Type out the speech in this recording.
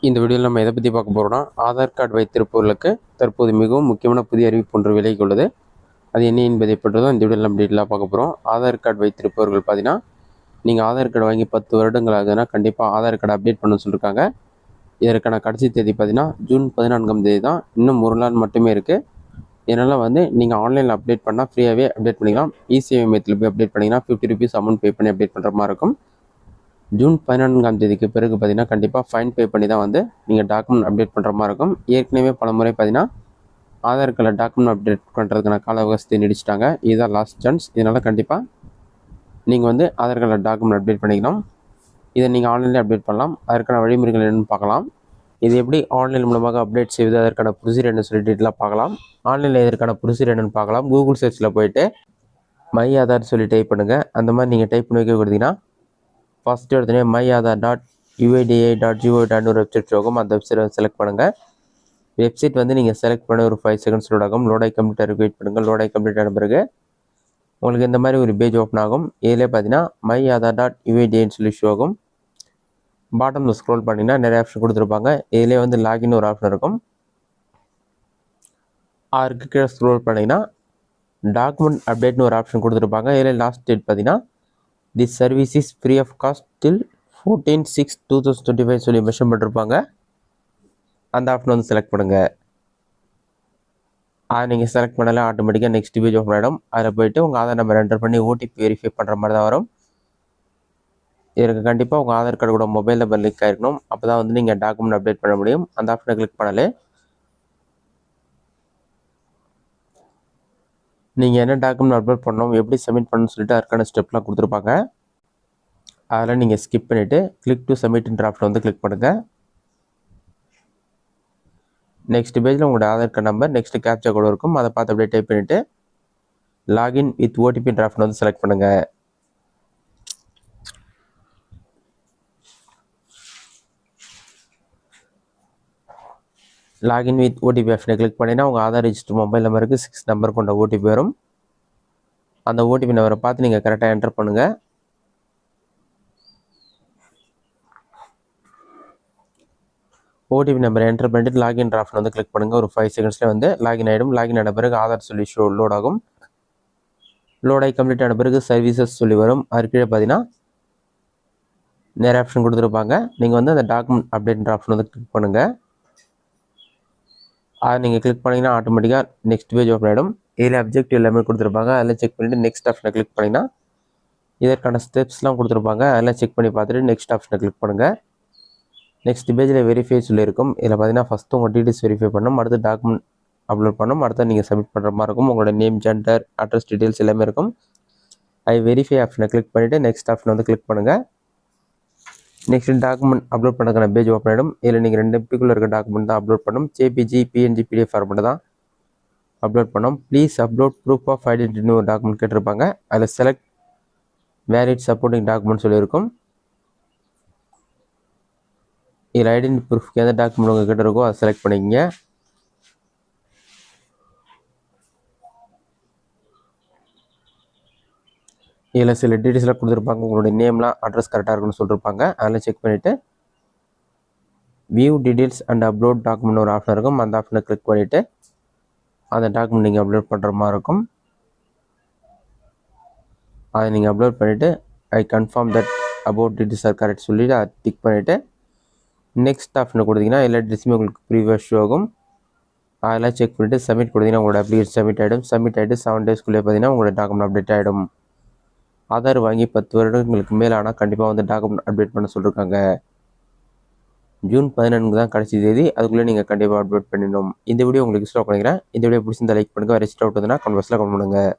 இந்த வீடியோவில் நம்ம எதை பற்றி பார்க்க போகிறோம்னா, ஆதார் கார்டு வைத்திருப்பவர்களுக்கு தற்போது மிகவும் முக்கியமான புதிய அறிவிப்பு ஒன்று விலகி உள்ளது. அது என்ன என்பதை பற்றி தான் இந்த வீடியோவில் நம்ம டீட்டெயிலாக பார்க்க போகிறோம். ஆதார் கார்டு வைத்திருப்பவர்கள் பார்த்தீங்கன்னா, நீங்கள் ஆதார் கார்டு வாங்கி 10 வருடங்கள் ஆகுதுன்னா கண்டிப்பாக ஆதார் கார்டு அப்டேட் பண்ண சொல்லியிருக்காங்க. இதற்கான கடைசி தேதி பார்த்தீங்கன்னா ஜூன் 14ஆம் தேதி தான். இன்னும் ஒரு நாள் மட்டுமே இருக்குது. இதனால் நீங்கள் ஆன்லைனில் அப்டேட் பண்ணால் ஃப்ரீயாகவே அப்டேட் பண்ணிக்கலாம். இ-சேவை மையத்தில் போய் அப்டேட் பண்ணிங்கன்னா ₹50 அமௌண்ட் பே பண்ணி அப்டேட் பண்ணுற மாதிரி இருக்கும். ஜூன் 14ஆம் தேதிக்கு பிறகு பார்த்தீங்கன்னா கண்டிப்பாக ஃபைன் பே பண்ணி தான் நீங்கள் டாக்குமெண்ட் அப்டேட் பண்ணுற மாதிரி இருக்கும். ஏற்கனவே பல முறை பார்த்தீங்கன்னா ஆதார் கார்டில் டாக்குமெண்ட் அப்டேட் பண்ணுறதுக்கான கால அவகாசத்தை நீடிச்சிட்டாங்க. இதுதான் லாஸ்ட் சான்ஸ். இதனால் கண்டிப்பாக நீங்கள் ஆதார் கார்டில் டாக்குமெண்ட் அப்டேட் பண்ணிக்கலாம். இதை நீங்கள் ஆன்லைனில் அப்டேட் பண்ணலாம். அதற்கான வழிமுறைகள் என்னென்னு பார்க்கலாம். இது எப்படி ஆன்லைன் மூலமாக அப்டேட் செய்வது, அதற்கான ப்ரொசீஜர் என்ன சொல்லி டீட்டெயிலாக பார்க்கலாம். ஆன்லைனில் இதற்கான ப்ரொசீஜர் என்னென்னு பார்க்கலாம். கூகுள் சர்ச்சில் போயிட்டு மை ஆதார் சொல்லி டைப் பண்ணுங்கள். அந்த மாதிரி நீங்கள் டைப் பண்ணி வைக்க கொடுத்தீங்கன்னா ஃபஸ்ட்டு எடுத்தோடனே myAadhar.uidi.gov.in ஒரு வெப்சைட் ஆகும். அந்த வெப்சைட்டை செலக்ட் பண்ணுங்கள். வெப்சைட் நீங்கள் செலக்ட் பண்ண ஒரு 5 செகண்ட்ஸ் லோட் ஆகும். லோடாகி கம்ப்ளீட் ஆகி வெயிட் பண்ணுங்கள். லோடாகி கம்ப்ளீட் ஆன பிறகு உங்களுக்கு இந்த மாதிரி ஒரு பேஜ் ஓப்பன் ஆகும். இதிலே பார்த்தீங்கன்னா myAadhar.uidi சொல்லி ஷோ ஆகும். பாட்டமில் ஸ்க்ரோல் பண்ணிங்கன்னா நிறைய ஆப்ஷன் கொடுத்துருப்பாங்க. இதிலே லாகின் ஒரு ஆப்ஷன் இருக்கும். அதுக்கு கீழே ஸ்க்ரோல் பண்ணிங்கன்னா டாக்குமெண்ட் அப்டேட்னு ஒரு ஆப்ஷன் கொடுத்துருப்பாங்க. இதில் லாஸ்ட் டேட் பார்த்தீங்கன்னா this service is free of cost till 14/6/2025 சொல்லி மென்ஷன் பண்ணிருப்பாங்க. அந்த ஆப்ஷன் செலக்ட் பண்ணுங்கள். அதை நீங்கள் செலக்ட் பண்ணல ஆட்டோமேட்டிக்காக நெக்ஸ்ட் பேஜ் ஓப்பன் ஆகிடும். அதில் போய்ட்டு உங்கள் ஆதார் நம்பர் என்டர் பண்ணி ஓடிபி வெரிஃபை பண்ணுற மாதிரி தான் வரும். இதற்கு கண்டிப்பாக உங்கள் ஆதார் கார்டு கூட மொபைல் நம்பர் லிங்க் ஆகிருக்கணும். அப்போ தான் நீங்கள் டாக்குமெண்ட் அப்டேட் பண்ண முடியும். அந்த ஆப்ஷனை கிளிக் பண்ணலே நீங்கள் என்ன டாக்குமெண்ட் அப்லோட் பண்ணணும், எப்படி சப்மிட் பண்ணணும்னு சொல்லிட்டு அதுக்கான ஸ்டெப்லாம் கொடுத்துருப்பாங்க. அதில் நீங்கள் ஸ்கிப் பண்ணிவிட்டு கிளிக் டு சப்மிட்ன்ற ஆப்ஷன் கிளிக் பண்ணுங்கள். நெக்ஸ்ட் பேஜில் உங்களோட Aadhaar card number next captcha கோடு இருக்கும். அதை பார்த்து அப்படியே டைப் பண்ணிவிட்டு லாகின் வித் ஓடிபின்ற ஆப்ஷன் செலக்ட் பண்ணுங்கள். லாகின் வித் ஓடிபி ஆப்ஷனை கிளிக் பண்ணினா உங்கள் ஆதார் ரிஜிஸ்டர் மொபைல் நம்பருக்கு 6 நம்பர் கொண்ட ஓடிபி வரும். அந்த ஓடிபி நம்பரை பார்த்து நீங்கள் கரெக்டாக என்டர் பண்ணுங்கள். ஓடிபி நம்பரை என்டர் பண்ணிட்டு லாகின் ஆப்ஷன் கிளிக் பண்ணுங்கள். ஒரு 5 செகண்ட்ஸில் லாகின் ஆகிடும். லாகின் ஆன பிறகு ஆதார் சொல்லி ஷோ லோட் ஆகும். லோடாகி கம்ப்ளீட் ஆன பிறகு சர்வீசஸ் சொல்லி வரும். அது கீழே பார்த்தீங்கன்னா நிறைய ஆப்ஷன் கொடுத்துருப்பாங்க. நீங்கள் அந்த டாக்குமெண்ட் அப்டேட்ன்ற ஆப்ஷன் கிளிக் பண்ணுங்கள். அதை நீங்கள் கிளிக் பண்ணிங்கன்னா ஆட்டோமேட்டிக்காக நெக்ஸ்ட் பேஜ் ஓப்பன் ஆகிடும். இதில் அப்ஜெக்டிவ் எல்லாமே கொடுத்துருப்பாங்க. அதெல்லாம் செக் பண்ணிவிட்டு நெக்ஸ்ட் ஆப்ஷனை கிளிக் பண்ணிங்கன்னா இதற்கான ஸ்டெப்ஸ்லாம் கொடுத்துருப்பாங்க. அதெல்லாம் செக் பண்ணி பார்த்துட்டு நெக்ஸ்ட் ஆப்ஷனை கிளிக் பண்ணுங்கள். நெக்ஸ்ட் பேஜில் வெரிஃபை சொல்லியிருக்கும். இதில் பார்த்தீங்கன்னா ஃபஸ்ட்டு உங்கள் டீட்டெயில்ஸ் வெரிஃபை பண்ணணும். அடுத்து டாக்குமெண்ட் அப்லோட் பண்ணணும். அடுத்து நீங்கள் சப்மிட் பண்ணுற மாதிரி இருக்கும். உங்களோட நேம், ஜெண்டர், அட்ரஸ் டீட்டெயில்ஸ் எல்லாமே இருக்கும். ஐ வெரிஃபை ஆப்ஷனை கிளிக் பண்ணிவிட்டு நெக்ஸ்ட் ஆப்ஷனை கிளிக் பண்ணுங்கள். நெக்ஸ்ட் டாக்குமெண்ட் அப்லோட் பண்ணுறதுக்கான பேஜ் ஓப்பன் ஆகிடும். இதில் நீங்கள் 2 MB இருக்க டாக்குமெண்ட் தான் அப்லோட் பண்ணணும். JPG, PNG, PDF ஃபார்மெட் தான் அப்லோட் பண்ணணும். ப்ளீஸ் அப்லோட் ப்ரூஃப் ஆஃப் ஐடென்டிட்டின்னு ஒரு டாக்குமெண்ட் கேட்டிருப்பாங்க. அதில் செலக்ட் வேலிட் சப்போர்ட்டிங் டாக்குமெண்ட் சொல்லியிருக்கும். இதில் ஐடென்டி ப்ரூஃப்க்கு எந்த டாக்குமெண்ட் உங்கள் கிட்ட இருக்கோ அதை செலக்ட் பண்ணிக்கங்க. இதில் சில டீட்டெயில்ஸ்லாம் கொடுத்துருப்பாங்க. உங்களுடைய நேம்லாம் அட்ரஸ் கரெக்டாக இருக்குன்னு சொல்லியிருப்பாங்க. அதெல்லாம் செக் பண்ணிவிட்டு view details and upload document ஒரு ஆப்ஷன் இருக்கும். அந்த ஆப்ஷனை கிளிக் பண்ணிவிட்டு அந்த டாக்குமெண்ட் நீங்கள் அப்லோட் பண்ணுற மாதிரி இருக்கும். அதை நீங்கள் அப்லோட் பண்ணிவிட்டு ஐ confirm that about details are correct சொல்லிவிட்டு அதை டிக் பண்ணிவிட்டு நெக்ஸ்ட் ஆப்ஷனை கொடுத்தீங்கன்னா எல்லா டீட்டெயில்ஸுமே உங்களுக்கு ப்ரீவியஸ் ஷோ ஆகும். அதெல்லாம் செக் பண்ணிவிட்டு சப்மிட் கொடுத்தீங்கன்னா உங்களோட அப்ளிகேஷன் சப்மிட் ஆகிடும். சப்மிட் ஆகிட்டு 7 டேஸ்க்குள்ளே பார்த்தீங்கன்னா உங்களோட டாக்குமெண்ட் அப்டேட் ஆகிடும். ஆதார் வாங்கி 10 வருடங்களுக்கு மேலே ஆனால் கண்டிப்பாக டாக்குமெண்ட் அப்டேட் பண்ண சொல்லியிருக்காங்க. ஜூன் 14 தான் கடைசி தேதி. அதுக்குள்ளே நீங்கள் கண்டிப்பாக அப்டேட் பண்ணிடணும். இந்த வீடியோ உங்களுக்கு யூஸ்ஃபுல்லாக பண்ணிக்கிறேன். இந்த வீடியோ பிடிச்சிருந்தா லைக் பண்ணுங்கள். வேறு டவுட் வந்ததுன்னா கமெண்ட் பாக்ஸில் கமெண்ட் பண்ணுங்கள்.